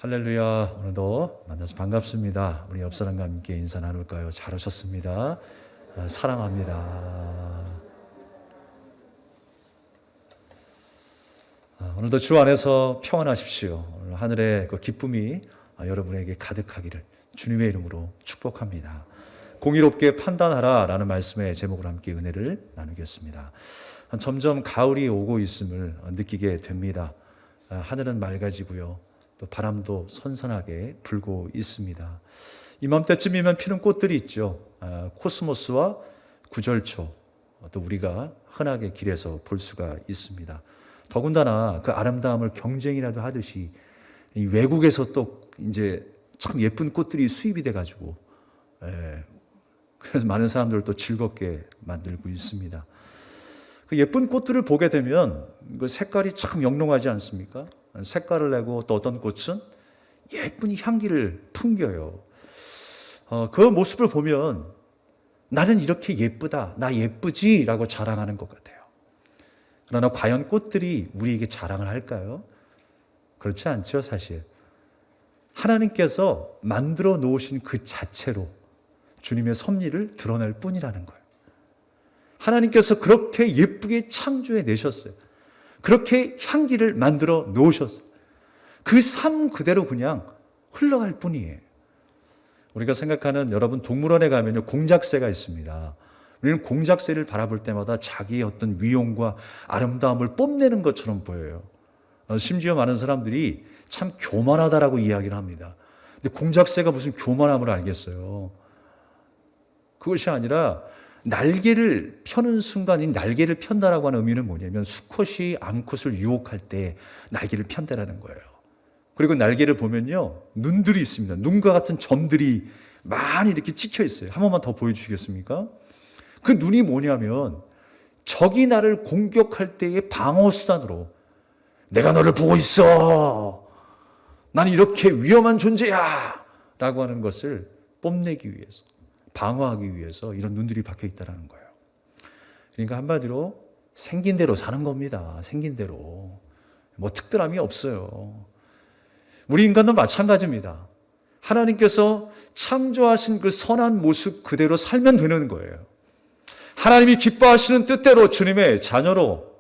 할렐루야. 오늘도 만나서 반갑습니다. 우리 옆 사람과 함께 인사 나눌까요? 잘 오셨습니다. 사랑합니다. 오늘도 주 안에서 평안하십시오. 오늘 하늘의 그 기쁨이 여러분에게 가득하기를 주님의 이름으로 축복합니다. 공의롭게 판단하라 라는 말씀의 제목으로 함께 은혜를 나누겠습니다. 점점 가을이 오고 있음을 느끼게 됩니다. 하늘은 맑아지고요. 또 바람도 선선하게 불고 있습니다. 이맘때쯤이면 피는 꽃들이 있죠. 코스모스와 구절초, 또 우리가 흔하게 길에서 볼 수가 있습니다. 더군다나 그 아름다움을 경쟁이라도 하듯이 이 외국에서 또 이제 참 예쁜 꽃들이 수입이 돼가지고, 그래서 많은 사람들을 또 즐겁게 만들고 있습니다. 그 예쁜 꽃들을 보게 되면 그 색깔이 참 영롱하지 않습니까? 색깔을 내고 또 어떤 꽃은 예쁜 향기를 풍겨요. 그 모습을 보면 나는 이렇게 예쁘다, 나 예쁘지 라고 자랑하는 것 같아요. 그러나 과연 꽃들이 우리에게 자랑을 할까요? 그렇지 않죠, 사실. 하나님께서 만들어 놓으신 그 자체로 주님의 섭리를 드러낼 뿐이라는 거예요. 하나님께서 그렇게 예쁘게 창조해 내셨어요. 그렇게 향기를 만들어 놓으셨어요. 그 삶 그대로 그냥 흘러갈 뿐이에요. 우리가 생각하는 여러분 동물원에 가면요 공작새가 있습니다. 우리는 공작새를 바라볼 때마다 자기의 어떤 위용과 아름다움을 뽐내는 것처럼 보여요. 심지어 많은 사람들이 참 교만하다라고 이야기를 합니다. 근데 공작새가 무슨 교만함을 알겠어요. 그것이 아니라 날개를 펴는 순간인 날개를 편다라고 하는 의미는 뭐냐면 수컷이 암컷을 유혹할 때 날개를 편다라는 거예요. 그리고 날개를 보면요 눈들이 있습니다. 눈과 같은 점들이 많이 이렇게 찍혀 있어요. 한 번만 더 보여주시겠습니까? 그 눈이 뭐냐면 적이 나를 공격할 때의 방어 수단으로 내가 너를 보고 있어, 나는 이렇게 위험한 존재야 라고 하는 것을 뽐내기 위해서, 방어하기 위해서 이런 눈들이 박혀 있다는 거예요. 그러니까 한마디로 생긴 대로 사는 겁니다. 생긴 대로. 뭐 특별함이 없어요. 우리 인간도 마찬가지입니다. 하나님께서 창조하신 그 선한 모습 그대로 살면 되는 거예요. 하나님이 기뻐하시는 뜻대로 주님의 자녀로,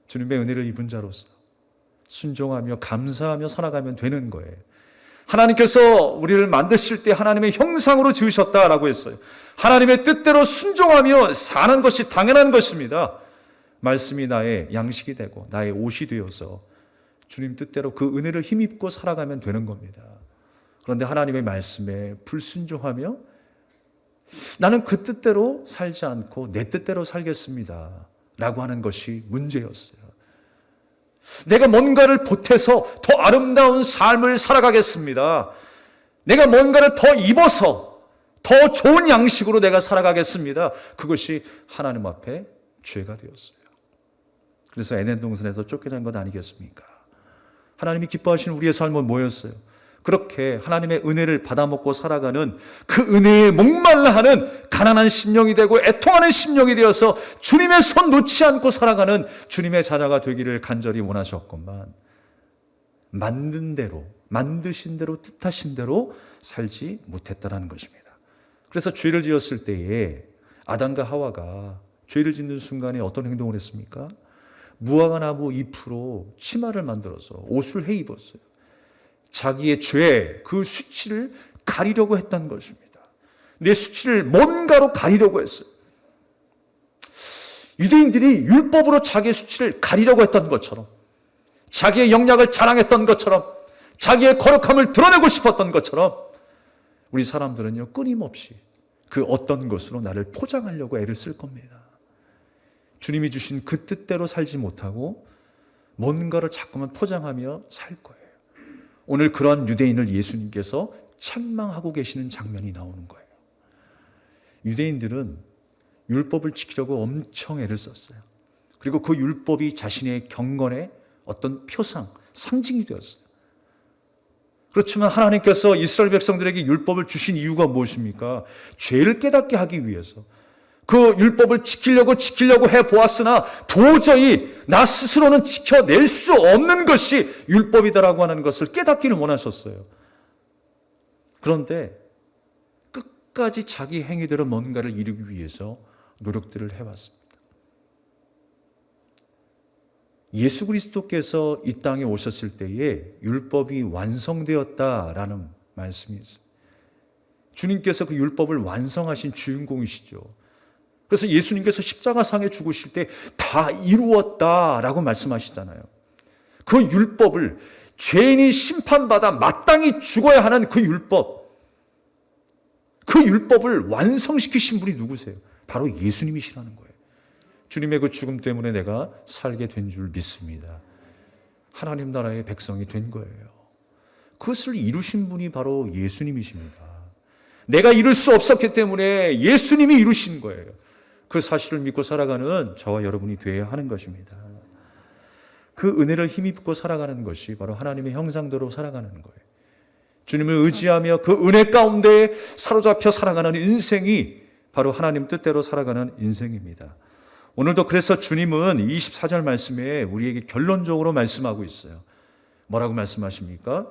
주님의 은혜를 입은 자로서 순종하며 감사하며 살아가면 되는 거예요. 하나님께서 우리를 만드실 때 하나님의 형상으로 지으셨다라고 했어요. 하나님의 뜻대로 순종하며 사는 것이 당연한 것입니다. 말씀이 나의 양식이 되고 나의 옷이 되어서 주님 뜻대로 그 은혜를 힘입고 살아가면 되는 겁니다. 그런데 하나님의 말씀에 불순종하며 나는 그 뜻대로 살지 않고 내 뜻대로 살겠습니다 라고 하는 것이 문제였어요. 내가 뭔가를 보태서 더 아름다운 삶을 살아가겠습니다. 내가 뭔가를 더 입어서 더 좋은 양식으로 내가 살아가겠습니다. 그것이 하나님 앞에 죄가 되었어요. 그래서 에덴 동산에서 쫓겨난 것 아니겠습니까? 하나님이 기뻐하시는 우리의 삶은 뭐였어요? 그렇게 하나님의 은혜를 받아먹고 살아가는 그 은혜에 목말라하는 가난한 심령이 되고 애통하는 심령이 되어서 주님의 손 놓지 않고 살아가는 주님의 자녀가 되기를 간절히 원하셨건만 만든 대로, 만드신 대로, 뜻하신 대로 살지 못했다는 것입니다. 그래서 죄를 지었을 때에 아담과 하와가 죄를 짓는 순간에 어떤 행동을 했습니까? 무화과나무 잎으로 치마를 만들어서 옷을 해 입었어요. 자기의 죄, 그 수치를 가리려고 했던 것입니다. 내 수치를 뭔가로 가리려고 했어요. 유대인들이 율법으로 자기의 수치를 가리려고 했던 것처럼, 자기의 영향을 자랑했던 것처럼, 자기의 거룩함을 드러내고 싶었던 것처럼 우리 사람들은요 끊임없이 그 어떤 것으로 나를 포장하려고 애를 쓸 겁니다. 주님이 주신 그 뜻대로 살지 못하고 뭔가를 자꾸만 포장하며 살 거예요. 오늘 그러한 유대인을 예수님께서 책망하고 계시는 장면이 나오는 거예요. 유대인들은 율법을 지키려고 엄청 애를 썼어요. 그리고 그 율법이 자신의 경건의 어떤 표상, 상징이 되었어요. 그렇지만 하나님께서 이스라엘 백성들에게 율법을 주신 이유가 무엇입니까? 죄를 깨닫게 하기 위해서, 그 율법을 지키려고 해보았으나 도저히 나 스스로는 지켜낼 수 없는 것이 율법이다라고 하는 것을 깨닫기를 원하셨어요. 그런데 끝까지 자기 행위대로 뭔가를 이루기 위해서 노력들을 해왔습니다. 예수 그리스도께서 이 땅에 오셨을 때에 율법이 완성되었다라는 말씀이 있습니다. 주님께서 그 율법을 완성하신 주인공이시죠. 그래서 예수님께서 십자가상에 죽으실 때 다 이루었다라고 말씀하시잖아요. 그 율법을 죄인이 심판받아 마땅히 죽어야 하는 그 율법을 완성시키신 분이 누구세요? 바로 예수님이시라는 거예요. 주님의 그 죽음 때문에 내가 살게 된 줄 믿습니다. 하나님 나라의 백성이 된 거예요. 그것을 이루신 분이 바로 예수님이십니다. 내가 이룰 수 없었기 때문에 예수님이 이루신 거예요. 그 사실을 믿고 살아가는 저와 여러분이 되어야 하는 것입니다. 그 은혜를 힘입고 살아가는 것이 바로 하나님의 형상대로 살아가는 거예요. 주님을 의지하며 그 은혜 가운데 사로잡혀 살아가는 인생이 바로 하나님 뜻대로 살아가는 인생입니다. 오늘도 그래서 주님은 24절 말씀에 우리에게 결론적으로 말씀하고 있어요. 뭐라고 말씀하십니까?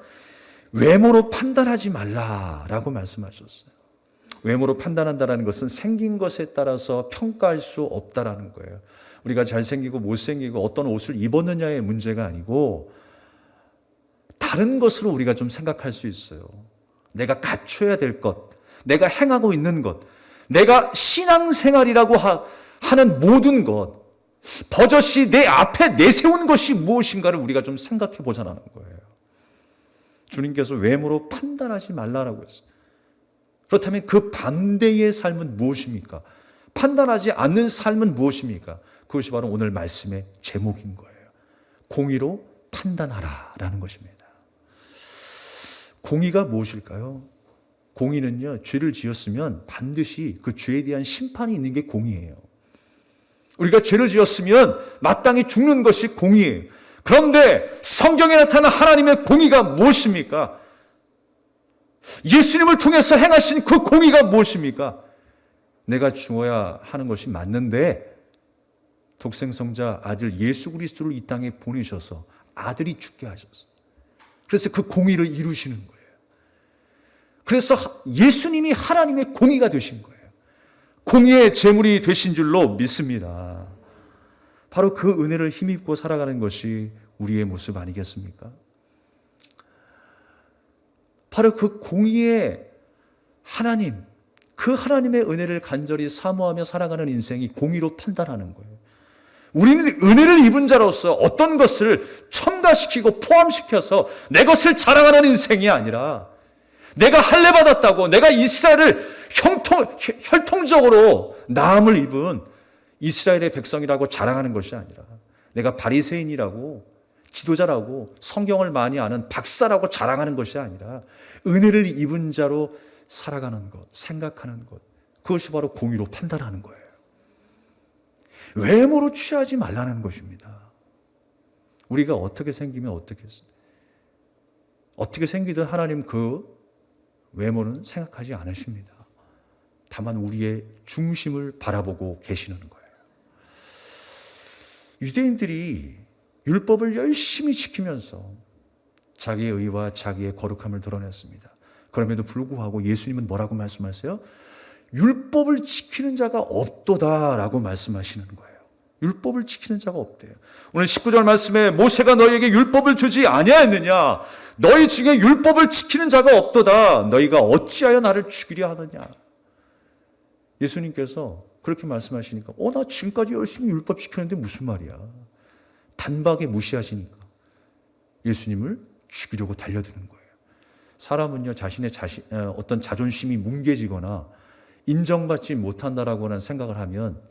외모로 판단하지 말라라고 말씀하셨어요. 외모로 판단한다는 것은 생긴 것에 따라서 평가할 수 없다라는 거예요. 우리가 잘생기고 못생기고 어떤 옷을 입었느냐의 문제가 아니고 다른 것으로 우리가 좀 생각할 수 있어요. 내가 갖춰야 될 것, 내가 행하고 있는 것, 내가 신앙생활이라고 하는 모든 것, 버젓이 내 앞에 내세운 것이 무엇인가를 우리가 좀 생각해 보자는 거예요. 주님께서 외모로 판단하지 말라라고 했어요. 그렇다면 그 반대의 삶은 무엇입니까? 판단하지 않는 삶은 무엇입니까? 그것이 바로 오늘 말씀의 제목인 거예요. 공의로 판단하라라는 것입니다. 공의가 무엇일까요? 공의는요, 죄를 지었으면 반드시 그 죄에 대한 심판이 있는 게 공의예요. 우리가 죄를 지었으면 마땅히 죽는 것이 공의예요. 그런데 성경에 나타난 하나님의 공의가 무엇입니까? 예수님을 통해서 행하신 그 공의가 무엇입니까? 내가 죽어야 하는 것이 맞는데 독생성자 아들 예수 그리스도를 이 땅에 보내셔서 아들이 죽게 하셨어요. 그래서 그 공의를 이루시는 거예요. 그래서 예수님이 하나님의 공의가 되신 거예요. 공의의 제물이 되신 줄로 믿습니다. 바로 그 은혜를 힘입고 살아가는 것이 우리의 모습 아니겠습니까? 바로 그 공의의 하나님, 그 하나님의 은혜를 간절히 사모하며 살아가는 인생이 공의로 판단하는 거예요. 우리는 은혜를 입은 자로서 어떤 것을 첨가시키고 포함시켜서 내 것을 자랑하는 인생이 아니라 내가 할례 받았다고 내가 이스라엘을 혈통적으로 나음을 입은 이스라엘의 백성이라고 자랑하는 것이 아니라 내가 바리새인이라고 지도자라고 성경을 많이 아는 박사라고 자랑하는 것이 아니라 은혜를 입은 자로 살아가는 것, 생각하는 것, 그것이 바로 공의로 판단하는 거예요. 외모로 취하지 말라는 것입니다. 우리가 어떻게 생기면 어떻게 생기든 하나님 그 외모는 생각하지 않으십니다. 다만 우리의 중심을 바라보고 계시는 거예요. 유대인들이 율법을 열심히 지키면서 자기의 의와 자기의 거룩함을 드러냈습니다. 그럼에도 불구하고 예수님은 뭐라고 말씀하세요? 율법을 지키는 자가 없도다라고 말씀하시는 거예요. 율법을 지키는 자가 없대요. 오늘 19절 말씀에 모세가 너희에게 율법을 주지 아니하였느냐? 너희 중에 율법을 지키는 자가 없도다. 너희가 어찌하여 나를 죽이려 하느냐? 예수님께서 그렇게 말씀하시니까 나 지금까지 열심히 율법 지켰는데 무슨 말이야? 단박에 무시하시니까 예수님을 죽이려고 달려드는 거예요. 사람은요, 자신의 어떤 자존심이 뭉개지거나 인정받지 못한다라고 하는 생각을 하면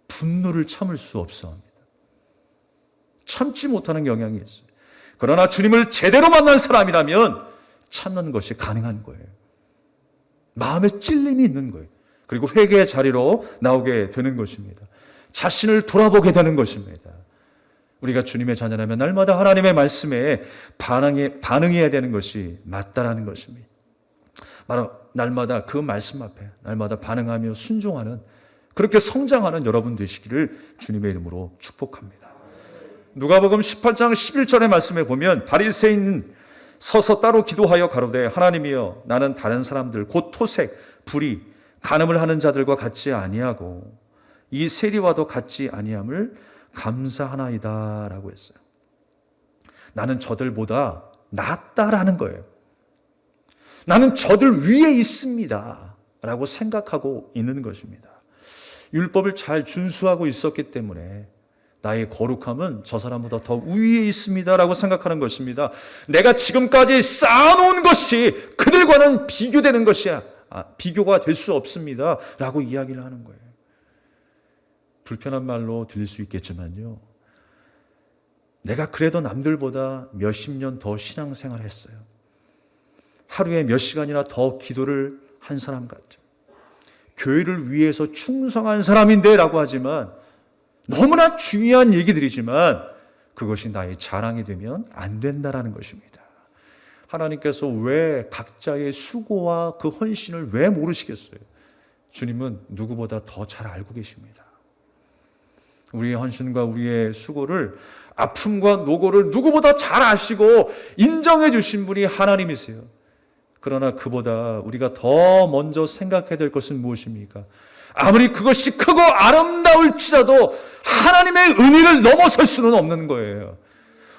분노를 참을 수 없어 합니다. 참지 못하는 경향이 있어요. 그러나 주님을 제대로 만난 사람이라면 참는 것이 가능한 거예요. 마음에 찔림이 있는 거예요. 그리고 회개의 자리로 나오게 되는 것입니다. 자신을 돌아보게 되는 것입니다. 우리가 주님의 자녀라면 날마다 하나님의 말씀에 반응해야 되는 것이 맞다라는 것입니다. 날마다 그 말씀 앞에 날마다 반응하며 순종하는, 그렇게 성장하는 여러분 되시기를 주님의 이름으로 축복합니다. 누가복음 18장 11절의 말씀에 보면 바리새인 서서 따로 기도하여 가로되 하나님이여 나는 다른 사람들 곧 토색, 불의, 간음을 하는 자들과 같지 아니하고 이 세리와도 같지 아니함을 감사하나이다 라고 했어요. 나는 저들보다 낫다라는 거예요. 나는 저들 위에 있습니다 라고 생각하고 있는 것입니다. 율법을 잘 준수하고 있었기 때문에 나의 거룩함은 저 사람보다 더 위에 있습니다 라고 생각하는 것입니다. 내가 지금까지 쌓아놓은 것이 그들과는 비교되는 것이야. 비교가 될 수 없습니다 라고 이야기를 하는 거예요. 불편한 말로 들릴 수 있겠지만요, 내가 그래도 남들보다 몇십 년 더 신앙생활을 했어요. 하루에 몇 시간이나 더 기도를 한 사람 같죠. 교회를 위해서 충성한 사람인데 라고 하지만, 너무나 중요한 얘기들이지만 그것이 나의 자랑이 되면 안 된다라는 것입니다. 하나님께서 왜 각자의 수고와 그 헌신을 왜 모르시겠어요? 주님은 누구보다 더 잘 알고 계십니다. 우리의 헌신과 우리의 수고를, 아픔과 노고를 누구보다 잘 아시고 인정해 주신 분이 하나님이세요. 그러나 그보다 우리가 더 먼저 생각해야 될 것은 무엇입니까? 아무리 그것이 크고 아름다울지라도 하나님의 은혜를 넘어설 수는 없는 거예요.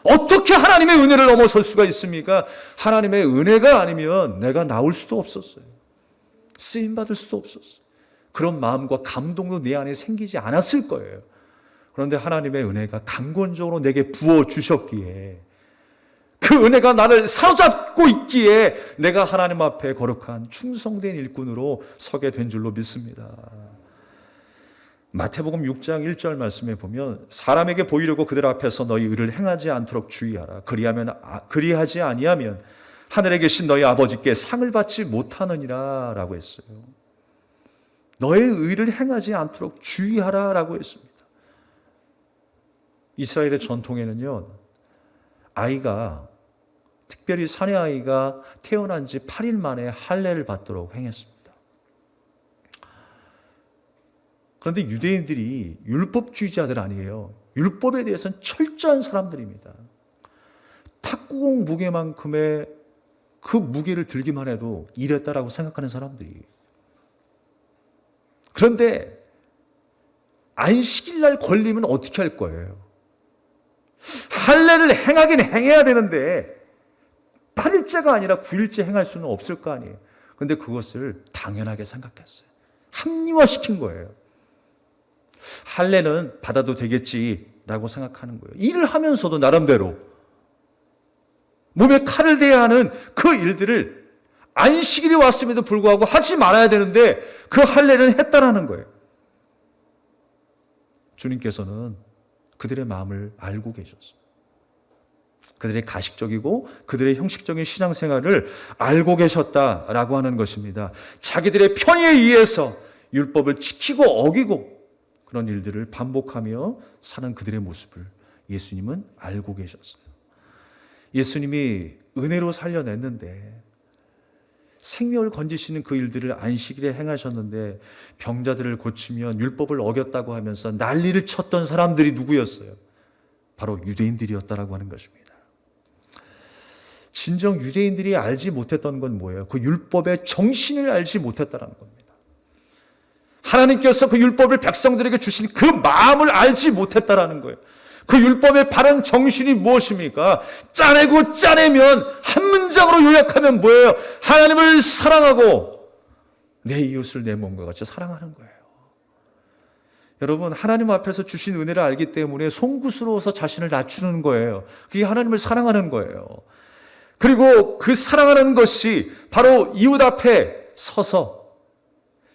어떻게 하나님의 은혜를 넘어설 수가 있습니까? 하나님의 은혜가 아니면 내가 나올 수도 없었어요. 쓰임받을 수도 없었어요. 그런 마음과 감동도 내 안에 생기지 않았을 거예요. 그런데 하나님의 은혜가 강권적으로 내게 부어주셨기에, 그 은혜가 나를 사로잡고 있기에 내가 하나님 앞에 거룩한 충성된 일꾼으로 서게 된 줄로 믿습니다. 마태복음 6장 1절 말씀에 보면 사람에게 보이려고 그들 앞에서 너희 의를 행하지 않도록 주의하라. 그리하지 아니하면 하늘에 계신 너희 아버지께 상을 받지 못하느니라 라고 했어요. 너의 의를 행하지 않도록 주의하라 라고 했습니다. 이스라엘의 전통에는요, 아이가, 특별히 사내 아이가 태어난 지 8일 만에 할례를 받도록 행했습니다. 그런데 유대인들이 율법주의자들 아니에요. 율법에 대해서는 철저한 사람들입니다. 탁구공 무게만큼의 그 무게를 들기만 해도 이랬다라고 생각하는 사람들이. 그런데 안식일 날 걸리면 어떻게 할 거예요? 할례를 행하긴 행해야 되는데 8일째가 아니라 9일째 행할 수는 없을 거 아니에요. 그런데 그것을 당연하게 생각했어요. 합리화시킨 거예요. 할례는 받아도 되겠지라고 생각하는 거예요. 일을 하면서도 나름대로 몸에 칼을 대야 하는 그 일들을 안식일이 왔음에도 불구하고 하지 말아야 되는데 그 할례는 했다라는 거예요. 주님께서는 그들의 마음을 알고 계셨어요. 그들의 가식적이고 그들의 형식적인 신앙생활을 알고 계셨다라고 하는 것입니다. 자기들의 편의에 의해서 율법을 지키고 어기고 그런 일들을 반복하며 사는 그들의 모습을 예수님은 알고 계셨어요. 예수님이 은혜로 살려냈는데, 생명을 건지시는 그 일들을 안식일에 행하셨는데, 병자들을 고치면 율법을 어겼다고 하면서 난리를 쳤던 사람들이 누구였어요? 바로 유대인들이었다라고 하는 것입니다. 진정 유대인들이 알지 못했던 건 뭐예요? 그 율법의 정신을 알지 못했다는 겁니다. 하나님께서 그 율법을 백성들에게 주신 그 마음을 알지 못했다는 거예요. 그 율법의 바른 정신이 무엇입니까? 짜내고 짜내면 한 문장으로 요약하면 뭐예요? 하나님을 사랑하고 내 이웃을 내 몸과 같이 사랑하는 거예요. 여러분, 하나님 앞에서 주신 은혜를 알기 때문에 송구스러워서 자신을 낮추는 거예요. 그게 하나님을 사랑하는 거예요. 그리고 그 사랑하는 것이 바로 이웃 앞에 서서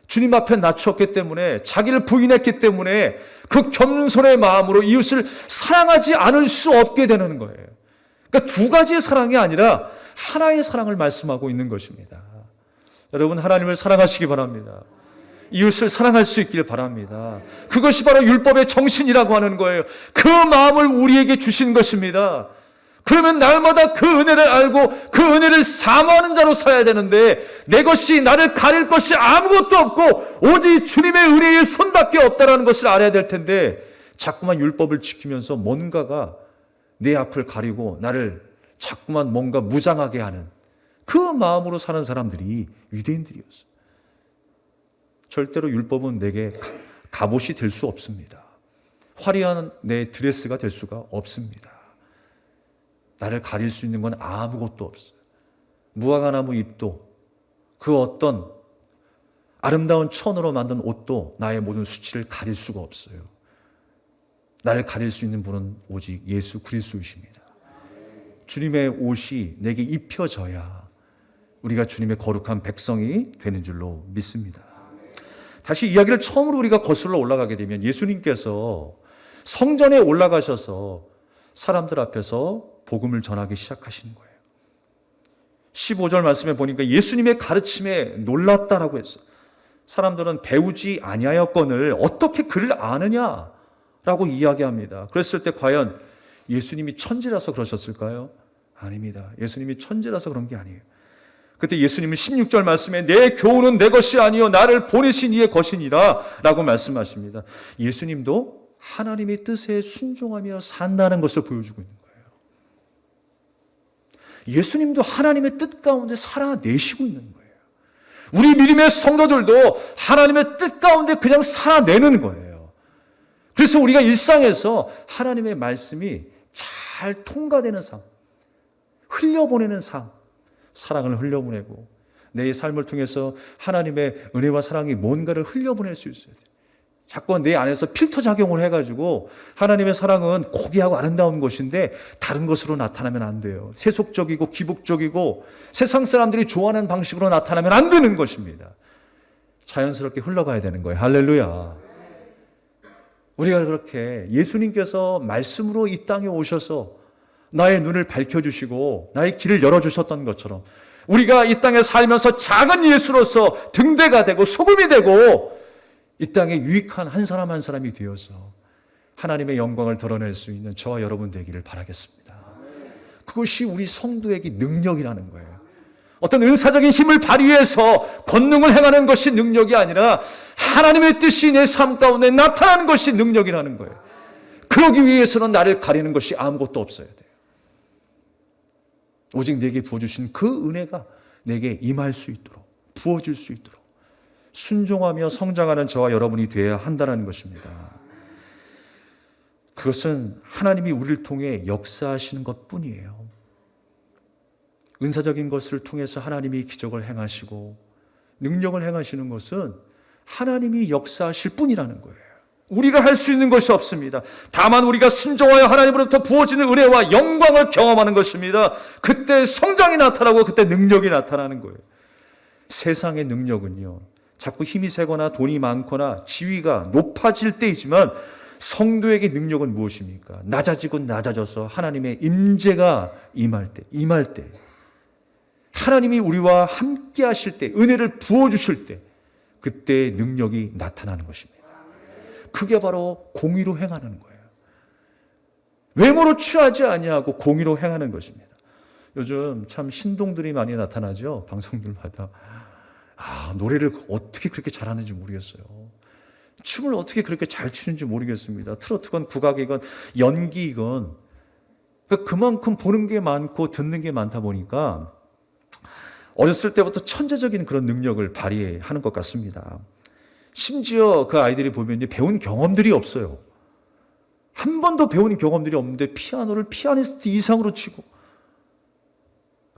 주님 앞에 낮췄기 때문에, 자기를 부인했기 때문에 그 겸손의 마음으로 이웃을 사랑하지 않을 수 없게 되는 거예요. 그러니까 두 가지의 사랑이 아니라 하나의 사랑을 말씀하고 있는 것입니다. 여러분, 하나님을 사랑하시기 바랍니다. 이웃을 사랑할 수 있길 바랍니다. 그것이 바로 율법의 정신이라고 하는 거예요. 그 마음을 우리에게 주신 것입니다. 그러면 날마다 그 은혜를 알고 그 은혜를 사모하는 자로 살아야 되는데 내 것이 나를 가릴 것이 아무것도 없고 오직 주님의 은혜의 손밖에 없다라는 것을 알아야 될 텐데 자꾸만 율법을 지키면서 뭔가가 내 앞을 가리고 나를 자꾸만 뭔가 무장하게 하는 그 마음으로 사는 사람들이 유대인들이었어요. 절대로 율법은 내게 갑옷이 될 수 없습니다. 화려한 내 드레스가 될 수가 없습니다. 나를 가릴 수 있는 건 아무것도 없어요. 무화과나무 잎도 그 어떤 아름다운 천으로 만든 옷도 나의 모든 수치를 가릴 수가 없어요. 나를 가릴 수 있는 분은 오직 예수 그리스도이십니다. 주님의 옷이 내게 입혀져야 우리가 주님의 거룩한 백성이 되는 줄로 믿습니다. 다시 이야기를 처음으로 우리가 거슬러 올라가게 되면 예수님께서 성전에 올라가셔서 사람들 앞에서 복음을 전하기 시작하시는 거예요. 15절 말씀에 보니까 예수님의 가르침에 놀랐다라고 했어요. 사람들은 배우지 아니하였거늘 어떻게 그를 아느냐라고 이야기합니다. 그랬을 때 과연 예수님이 천지라서 그러셨을까요? 아닙니다. 예수님이 천지라서 그런 게 아니에요. 그때 예수님은 16절 말씀에 내 교훈은 내 것이 아니요 나를 보내신 이의 것이니라 라고 말씀하십니다. 예수님도 하나님의 뜻에 순종하며 산다는 것을 보여주고 있는 거예요. 예수님도 하나님의 뜻 가운데 살아내시고 있는 거예요. 우리 믿음의 성도들도 하나님의 뜻 가운데 그냥 살아내는 거예요. 그래서 우리가 일상에서 하나님의 말씀이 잘 통과되는 삶, 흘려보내는 삶, 사랑을 흘려보내고 내 삶을 통해서 하나님의 은혜와 사랑이 뭔가를 흘려보낼 수 있어야 돼요. 자꾸 내 안에서 필터 작용을 해가지고 하나님의 사랑은 고귀하고 아름다운 것인데 다른 것으로 나타나면 안 돼요. 세속적이고 기복적이고 세상 사람들이 좋아하는 방식으로 나타나면 안 되는 것입니다. 자연스럽게 흘러가야 되는 거예요. 할렐루야. 우리가 그렇게 예수님께서 말씀으로 이 땅에 오셔서 나의 눈을 밝혀주시고 나의 길을 열어주셨던 것처럼 우리가 이 땅에 살면서 작은 예수로서 등대가 되고 소금이 되고 이 땅에 유익한 한 사람 한 사람이 되어서 하나님의 영광을 드러낼 수 있는 저와 여러분 되기를 바라겠습니다. 그것이 우리 성도에게 능력이라는 거예요. 어떤 은사적인 힘을 발휘해서 권능을 행하는 것이 능력이 아니라 하나님의 뜻이 내 삶 가운데 나타나는 것이 능력이라는 거예요. 그러기 위해서는 나를 가리는 것이 아무것도 없어야 돼요. 오직 내게 부어주신 그 은혜가 내게 임할 수 있도록 부어질 수 있도록 순종하며 성장하는 저와 여러분이 되어야 한다는 것입니다. 그것은 하나님이 우리를 통해 역사하시는 것뿐이에요. 은사적인 것을 통해서 하나님이 기적을 행하시고 능력을 행하시는 것은 하나님이 역사하실 뿐이라는 거예요. 우리가 할 수 있는 것이 없습니다. 다만 우리가 순종하여 하나님으로부터 부어지는 은혜와 영광을 경험하는 것입니다. 그때 성장이 나타나고 그때 능력이 나타나는 거예요. 세상의 능력은요, 자꾸 힘이 세거나 돈이 많거나 지위가 높아질 때이지만 성도에게 능력은 무엇입니까? 낮아지고 낮아져서 하나님의 임재가 임할 때 하나님이 우리와 함께 하실 때 은혜를 부어주실 때 그때 능력이 나타나는 것입니다. 그게 바로 공의로 행하는 거예요. 외모로 취하지 아니하고 공의로 행하는 것입니다. 요즘 참 신동들이 많이 나타나죠. 방송들마다. 노래를 어떻게 그렇게 잘하는지 모르겠어요. 춤을 어떻게 그렇게 잘 추는지 모르겠습니다. 트로트건 국악이건 연기이건 그만큼 보는 게 많고 듣는 게 많다 보니까 어렸을 때부터 천재적인 그런 능력을 발휘하는 것 같습니다. 심지어 그 아이들이 보면 배운 경험들이 없어요. 한 번도 배운 경험들이 없는데 피아노를 피아니스트 이상으로 치고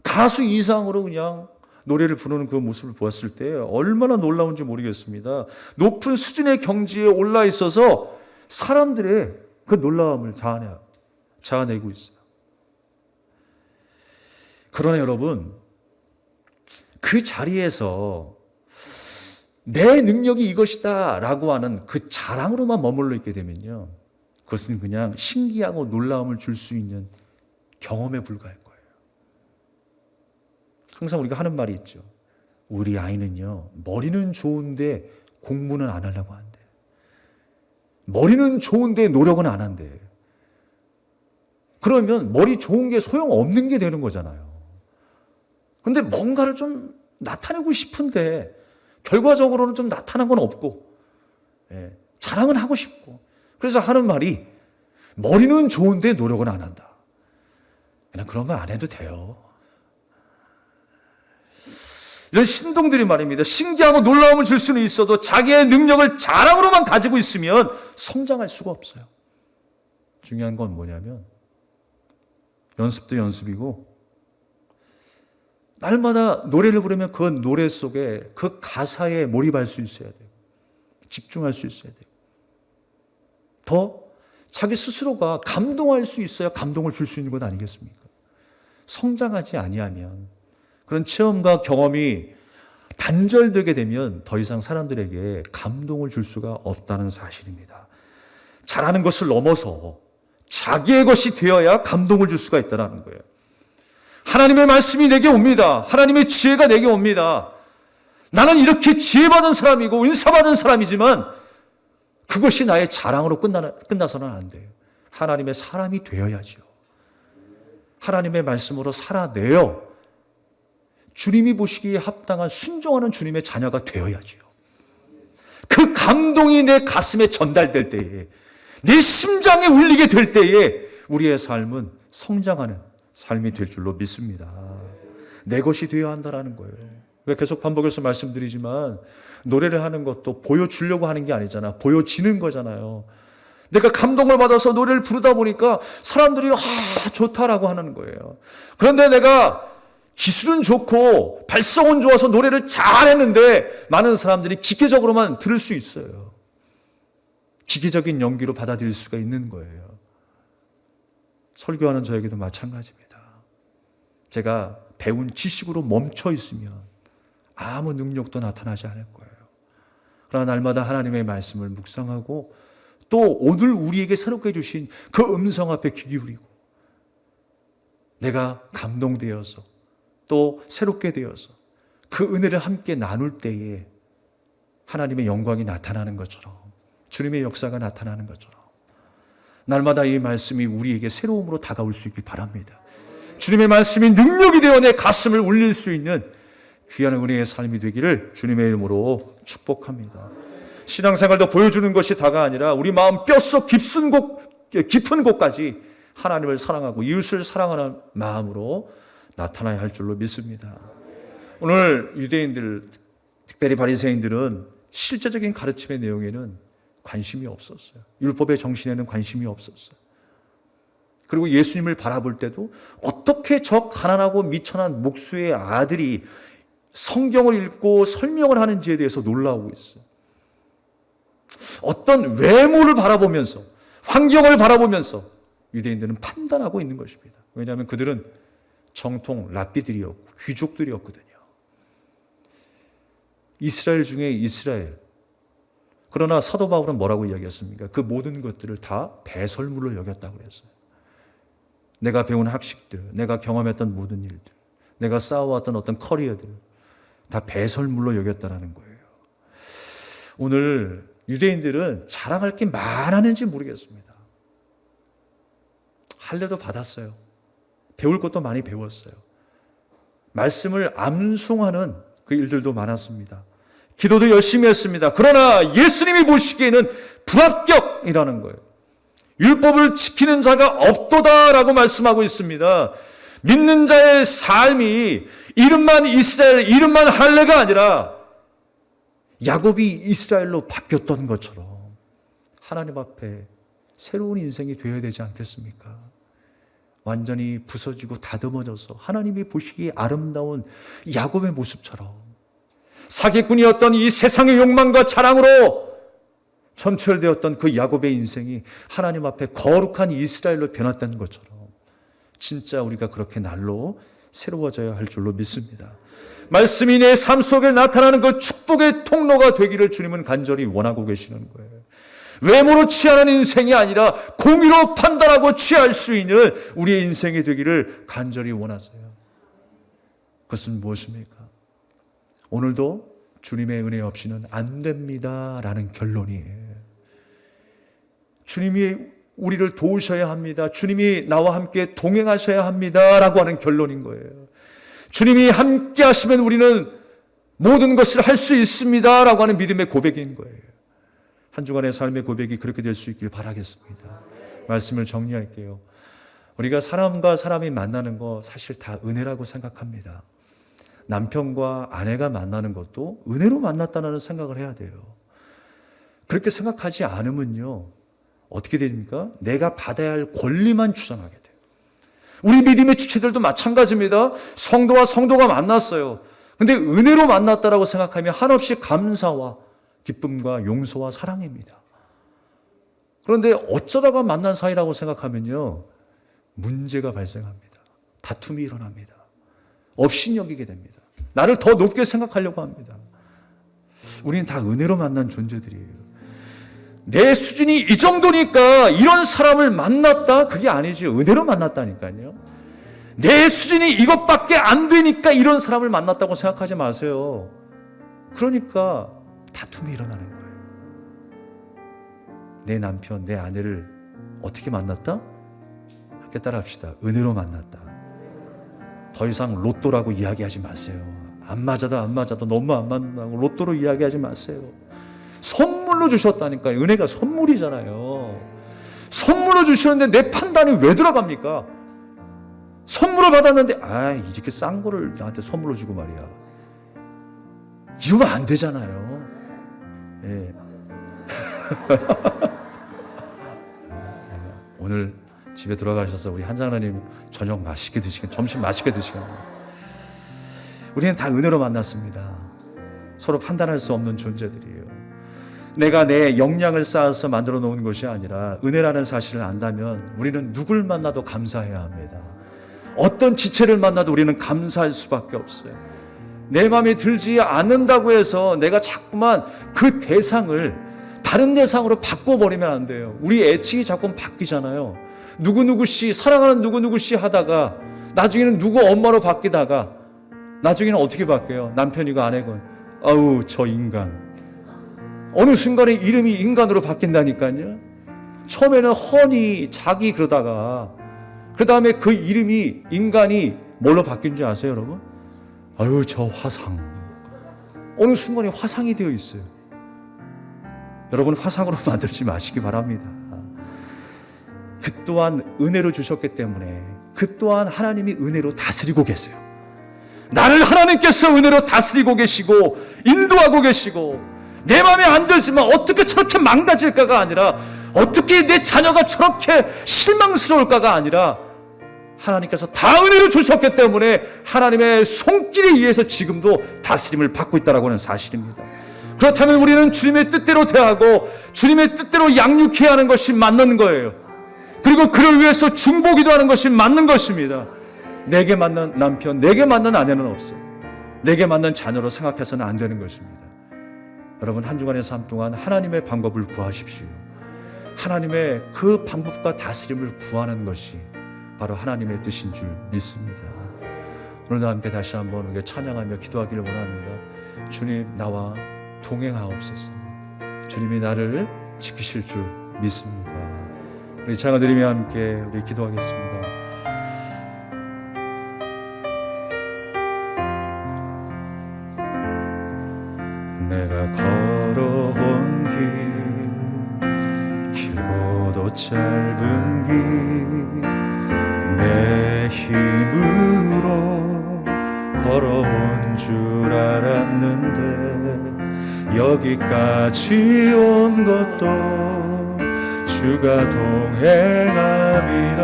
가수 이상으로 그냥 노래를 부르는 그 모습을 보았을 때 얼마나 놀라운지 모르겠습니다. 높은 수준의 경지에 올라 있어서 사람들의 그 놀라움을 자아내고 있어요. 그러나 여러분, 그 자리에서 내 능력이 이것이다 라고 하는 그 자랑으로만 머물러 있게 되면요, 그것은 그냥 신기하고 놀라움을 줄 수 있는 경험에 불과할 거예요. 항상 우리가 하는 말이 있죠. 우리 아이는요, 머리는 좋은데 공부는 안 하려고 한대. 머리는 좋은데 노력은 안 한대. 그러면 머리 좋은 게 소용없는 게 되는 거잖아요. 근데 뭔가를 좀 나타내고 싶은데 결과적으로는 좀 나타난 건 없고, 자랑은 하고 싶고, 그래서 하는 말이 머리는 좋은데 노력은 안 한다. 그냥 그러면 안 해도 돼요. 이런 신동들이 말입니다. 신기하고 놀라움을 줄 수는 있어도 자기의 능력을 자랑으로만 가지고 있으면 성장할 수가 없어요. 중요한 건 뭐냐면 연습도 연습이고, 날마다 노래를 부르면 그 노래 속에 그 가사에 몰입할 수 있어야 돼요. 집중할 수 있어야 돼요. 더 자기 스스로가 감동할 수 있어야 감동을 줄 수 있는 것 아니겠습니까? 성장하지 아니하면, 그런 체험과 경험이 단절되게 되면 더 이상 사람들에게 감동을 줄 수가 없다는 사실입니다. 잘하는 것을 넘어서 자기의 것이 되어야 감동을 줄 수가 있다는 거예요. 하나님의 말씀이 내게 옵니다. 하나님의 지혜가 내게 옵니다. 나는 이렇게 지혜받은 사람이고 은사받은 사람이지만 그것이 나의 자랑으로 끝나서는 안 돼요. 하나님의 사람이 되어야죠. 하나님의 말씀으로 살아내어 주님이 보시기에 합당한 순종하는 주님의 자녀가 되어야죠. 그 감동이 내 가슴에 전달될 때에, 내 심장에 울리게 될 때에 우리의 삶은 성장하는 삶이 될 줄로 믿습니다. 내 것이 되어야 한다는 거예요. 계속 반복해서 말씀드리지만 노래를 하는 것도 보여주려고 하는 게 아니잖아. 보여지는 거잖아요. 내가 감동을 받아서 노래를 부르다 보니까 사람들이 좋다라고 하는 거예요. 그런데 내가 기술은 좋고 발성은 좋아서 노래를 잘했는데 많은 사람들이 기계적으로만 들을 수 있어요. 기계적인 연기로 받아들일 수가 있는 거예요. 설교하는 저에게도 마찬가지입니다. 제가 배운 지식으로 멈춰 있으면 아무 능력도 나타나지 않을 거예요. 그러나 날마다 하나님의 말씀을 묵상하고 또 오늘 우리에게 새롭게 주신 그 음성 앞에 귀 기울이고 내가 감동되어서 또 새롭게 되어서 그 은혜를 함께 나눌 때에 하나님의 영광이 나타나는 것처럼, 주님의 역사가 나타나는 것처럼 날마다 이 말씀이 우리에게 새로움으로 다가올 수 있길 바랍니다. 주님의 말씀이 능력이 되어 내 가슴을 울릴 수 있는 귀한 은혜의 삶이 되기를 주님의 이름으로 축복합니다. 신앙생활도 보여주는 것이 다가 아니라 우리 마음 뼛속 깊은 곳까지 하나님을 사랑하고 이웃을 사랑하는 마음으로 나타나야 할 줄로 믿습니다. 오늘 유대인들, 특별히 바리새인들은 실제적인 가르침의 내용에는 관심이 없었어요. 율법의 정신에는 관심이 없었어요. 그리고 예수님을 바라볼 때도 어떻게 저 가난하고 미천한 목수의 아들이 성경을 읽고 설명을 하는지에 대해서 놀라우고 있어요. 어떤 외모를 바라보면서, 환경을 바라보면서 유대인들은 판단하고 있는 것입니다. 왜냐하면 그들은 정통 랍비들이었고 귀족들이었거든요. 이스라엘 중에 이스라엘. 그러나 사도 바울은 뭐라고 이야기했습니까? 그 모든 것들을 다 배설물로 여겼다고 했어요. 내가 배운 학식들, 내가 경험했던 모든 일들, 내가 쌓아왔던 어떤 커리어들 다 배설물로 여겼다는 거예요. 오늘 유대인들은 자랑할 게 많았는지 모르겠습니다. 할례도 받았어요. 배울 것도 많이 배웠어요. 말씀을 암송하는 그 일들도 많았습니다. 기도도 열심히 했습니다. 그러나 예수님이 보시기에는 불합격이라는 거예요. 율법을 지키는 자가 없도다라고 말씀하고 있습니다. 믿는 자의 삶이 이름만 이스라엘, 이름만 할례가 아니라 야곱이 이스라엘로 바뀌었던 것처럼 하나님 앞에 새로운 인생이 되어야 되지 않겠습니까? 완전히 부서지고 다듬어져서 하나님이 보시기에 아름다운 야곱의 모습처럼 사기꾼이었던 이 세상의 욕망과 자랑으로 점철되었던 그 야곱의 인생이 하나님 앞에 거룩한 이스라엘로 변했다는 것처럼 진짜 우리가 그렇게 날로 새로워져야 할 줄로 믿습니다. 말씀이 내 삶 속에 나타나는 그 축복의 통로가 되기를 주님은 간절히 원하고 계시는 거예요. 외모로 취하는 인생이 아니라 공의로 판단하고 취할 수 있는 우리의 인생이 되기를 간절히 원하세요. 그것은 무엇입니까? 오늘도 주님의 은혜 없이는 안 됩니다라는 결론이에요. 주님이 우리를 도우셔야 합니다. 주님이 나와 함께 동행하셔야 합니다. 라고 하는 결론인 거예요. 주님이 함께 하시면 우리는 모든 것을 할 수 있습니다. 라고 하는 믿음의 고백인 거예요. 한 주간의 삶의 고백이 그렇게 될 수 있길 바라겠습니다. 말씀을 정리할게요. 우리가 사람과 사람이 만나는 거 사실 다 은혜라고 생각합니다. 남편과 아내가 만나는 것도 은혜로 만났다는 생각을 해야 돼요. 그렇게 생각하지 않으면요, 어떻게 됩니까? 내가 받아야 할 권리만 주장하게 돼요. 우리 믿음의 주체들도 마찬가지입니다. 성도와 성도가 만났어요. 근데 은혜로 만났다라고 생각하면 한없이 감사와 기쁨과 용서와 사랑입니다. 그런데 어쩌다가 만난 사이라고 생각하면요, 문제가 발생합니다. 다툼이 일어납니다. 업신여기게 됩니다. 나를 더 높게 생각하려고 합니다. 우리는 다 은혜로 만난 존재들이에요. 내 수준이 이 정도니까 이런 사람을 만났다? 그게 아니죠. 은혜로 만났다니까요. 내 수준이 이것밖에 안 되니까 이런 사람을 만났다고 생각하지 마세요. 그러니까 다툼이 일어나는 거예요. 내 남편, 내 아내를 어떻게 만났다? 함께 따라합시다. 은혜로 만났다. 더 이상 로또라고 이야기하지 마세요. 안 맞아도 너무 안 맞는다고 로또로 이야기하지 마세요. 선물로 주셨다니까요. 은혜가 선물이잖아요. 선물로 주셨는데 내 판단이 왜 들어갑니까? 선물을 받았는데 이렇게 싼 거를 나한테 선물로 주고 말이야. 이러면 안 되잖아요. 예. 오늘 집에 들어가셔서 우리 한장로님 저녁 맛있게 드시고 점심 맛있게 드시고. 우리는 다 은혜로 만났습니다. 서로 판단할 수 없는 존재들이에요. 내가 내 역량을 쌓아서 만들어 놓은 것이 아니라 은혜라는 사실을 안다면 우리는 누굴 만나도 감사해야 합니다. 어떤 지체를 만나도 우리는 감사할 수밖에 없어요. 내 마음에 들지 않는다고 해서 내가 자꾸만 그 대상을 다른 대상으로 바꿔버리면 안 돼요. 우리 애칭이 자꾸 바뀌잖아요. 누구누구씨, 사랑하는 누구누구씨 하다가 나중에는 누구 엄마로 바뀌다가 나중에는 어떻게 바뀌어요? 남편이고 아내건 아우 저 인간. 어느 순간에 이름이 인간으로 바뀐다니까요. 처음에는 허니 자기 그러다가 그 다음에 그 이름이 인간이 뭘로 바뀐 줄 아세요 여러분? 아유 저 화상. 어느 순간에 화상이 되어 있어요. 여러분 화상으로 만들지 마시기 바랍니다. 그 또한 은혜로 주셨기 때문에 그 또한 하나님이 은혜로 다스리고 계세요. 나를 하나님께서 은혜로 다스리고 계시고 인도하고 계시고 내 마음에 안 들지만 어떻게 저렇게 망가질까가 아니라 어떻게 내 자녀가 저렇게 실망스러울까가 아니라 하나님께서 다 은혜로 주셨기 때문에 하나님의 손길에 의해서 지금도 다스림을 받고 있다는 하는 사실입니다. 그렇다면 우리는 주님의 뜻대로 대하고 주님의 뜻대로 양육해야 하는 것이 맞는 거예요. 그리고 그를 위해서 중보기도 하는 것이 맞는 것입니다. 내게 맞는 남편, 내게 맞는 아내는 없어요. 내게 맞는 자녀로 생각해서는 안 되는 것입니다. 여러분 한 주간의 삶 동안 하나님의 방법을 구하십시오. 하나님의 그 방법과 다스림을 구하는 것이 바로 하나님의 뜻인 줄 믿습니다. 오늘도 함께 다시 한번 우리가 찬양하며 기도하기를 원합니다. 주님 나와 동행하옵소서. 주님이 나를 지키실 줄 믿습니다. 우리 찬양 드리며 함께 우리 기도하겠습니다. 내가 걸어온 길 길고도 짧은 길 내 힘으로 걸어온 줄 알았는데 여기까지 온 것도 주가 동행함이라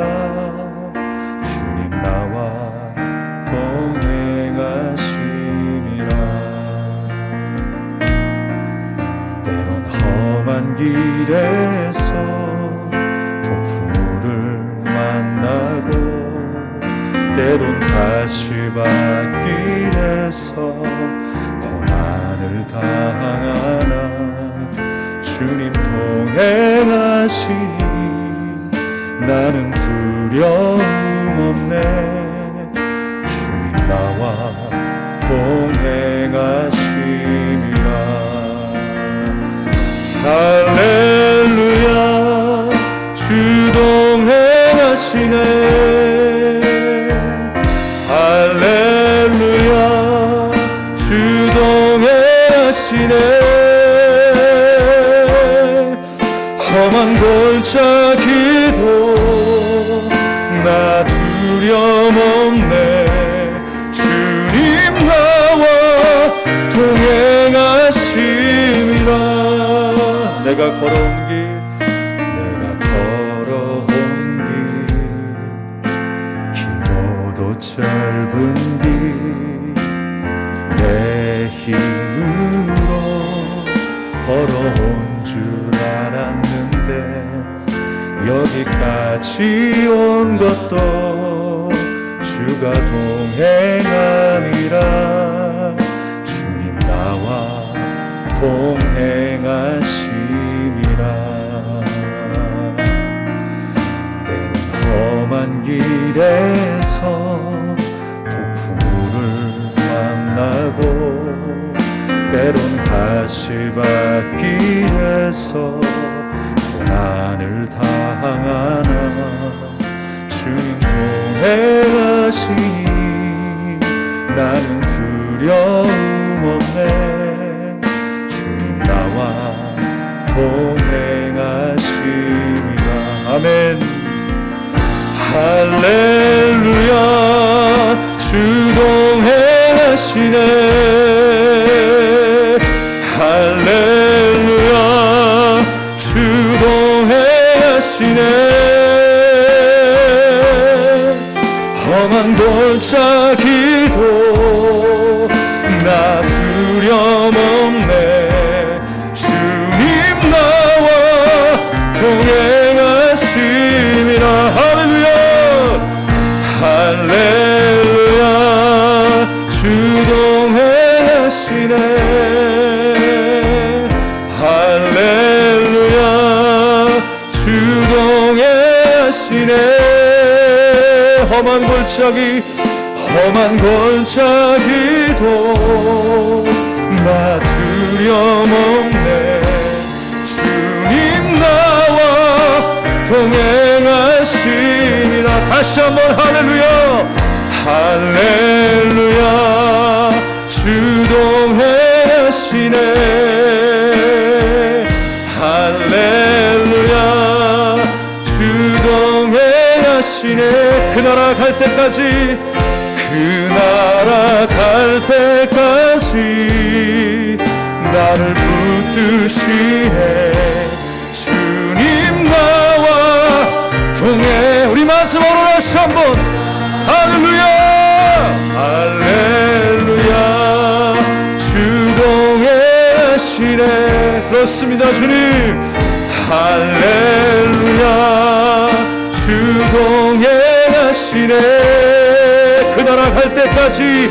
주님 나와 동행하심이라 때론 험한 길에서 폭풍우를 만나고 때론 가시밭길에서 고난을 당하나 주님 동행하시니 나는 두려움 없네. 주님 나와 동행하심이라. 할렐루야 주 골짜기도 나 두려움 없네. 주님 나와 동행하심이라. 내가 걸어온 길 길고도 짧은 길 내 힘으로 걸어온 줄 알았는데 여기까지 온 것도 주가 동행함이라. 주님 나와 동행하심이라. 때는 험한 길에서 폭풍우를 만나고 때론 가시밭길에서 고난을 당하나 주님 동행하시니 나는 두려움 없네. 주님 나와 동행하시니라. 아멘. 할렐루야. 주 동행하시네. 할렐루야. 주 동행하시네. 험한 골짜기도 나 두려움 없네. 주님 나와 동행하심이라. 할렐루야. 할렐루야. 주 동행하시네. 할렐루야. 주 동행하시네. 험한 골짜기도 나 두려움 없네. 주님 나와 동행하시니라. 다시 한번 할렐루야. 할렐루야. 주 동행하시네. 할렐루야. 주 동행하시네. 그 나라 갈 때까지 나를 붙드시네. 주님 나와 동행. 우리 마지막으로 다시 한번 할렐루야. 할렐루야. 주 동행하시네. 그렇습니다 주님. 할렐루야. 주 동행하시네. 그 나라 갈 때까지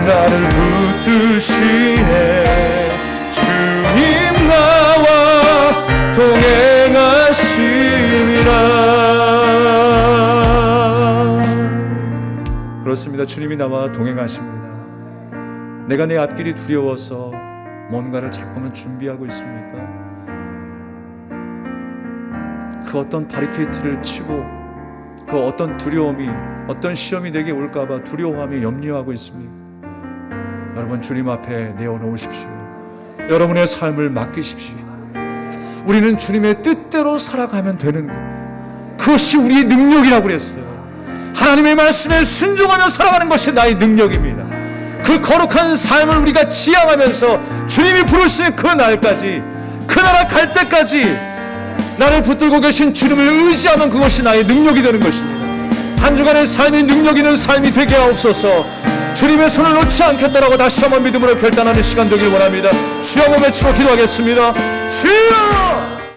나를 붙드시네. 주님 나와 동행하심이라. 그렇습니다. 주님이 나와 동행하십니다. 내가 내 앞길이 두려워서 뭔가를 자꾸만 준비하고 있습니까? 그 어떤 바리케이트를 치고 그 어떤 두려움이, 어떤 시험이 내게 올까봐 두려워하며 염려하고 있습니까? 여러분, 주님 앞에 내어놓으십시오. 여러분의 삶을 맡기십시오. 우리는 주님의 뜻대로 살아가면 되는 것, 그것이 우리의 능력이라고 그랬어요. 하나님의 말씀에 순종하며 살아가는 것이 나의 능력입니다. 그 거룩한 삶을 우리가 지향하면서 주님이 부르시는 그 날까지, 그 나라 갈 때까지 나를 붙들고 계신 주님을 의지하면 그것이 나의 능력이 되는 것입니다. 한 주간의 삶이 능력 있는 삶이 되게 하옵소서. 주님의 손을 놓지 않겠다라고 다시 한번 믿음으로 결단하는 시간 되길 원합니다. 주여 한번 외치고 기도하겠습니다. 주여!